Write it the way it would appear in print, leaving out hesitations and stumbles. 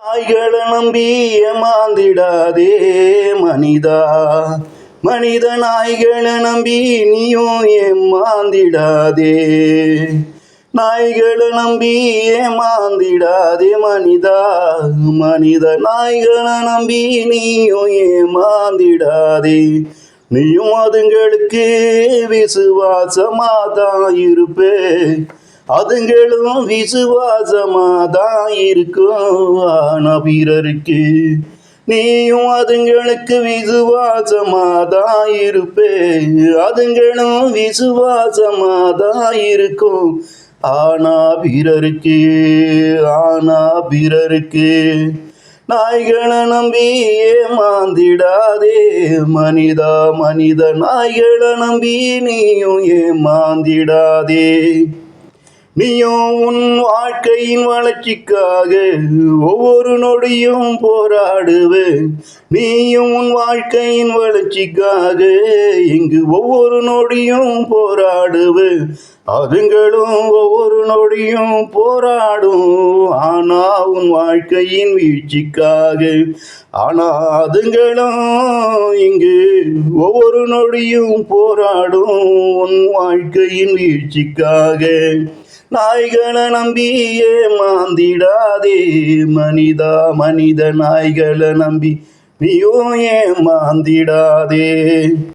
நாய்களை நம்பி ஏமாந்திடாதே மனிதா. மனித நாய்களை நம்பி நீயும் ஏமாந்திடாதே. நாய்களை நம்பி ஏமாந்திடாதே மனிதா. மனித நாய்களை நம்பி நீயும் ஏமாந்திடாதே. நீயும் அதுங்களுக்கு விசுவாசமாதான் இருப்பே. அதுங்களும் விசுவாசமாதான் இருக்கும். ஆனா பிறருக்கு நீயும் அதுங்களுக்கு விசுவாசமாதான் இருப்பே. அதுங்களும் விசுவாசமாதான் இருக்கும். ஆனா பிறருக்கு நாய்களை நம்பி ஏமாந்திடாதே மனிதா. மனித நாய்களை நம்பி நீயும் ஏமாந்திடாதே. நீயும் உன் வாழ்க்கையின் வளர்ச்சிக்காக ஒவ்வொரு நொடியும் போராடுவே. நீயும் உன் வாழ்க்கையின் வளர்ச்சிக்காக இங்கு ஒவ்வொரு நொடியும் போராடுவே. அதுங்களும் ஒவ்வொரு நொடியும் போராடும். ஆனா உன் வாழ்க்கையின் வீழ்ச்சிக்காக. ஆனா அதுங்களும் இங்கு ஒவ்வொரு நொடியும் போராடும் உன் வாழ்க்கையின் வீழ்ச்சிக்காக. நாய்களை நம்பி ஏமாந்திடாதே மனிதா. மனித நாய்களை நம்பி நீயும் ஏமாந்திடாதே.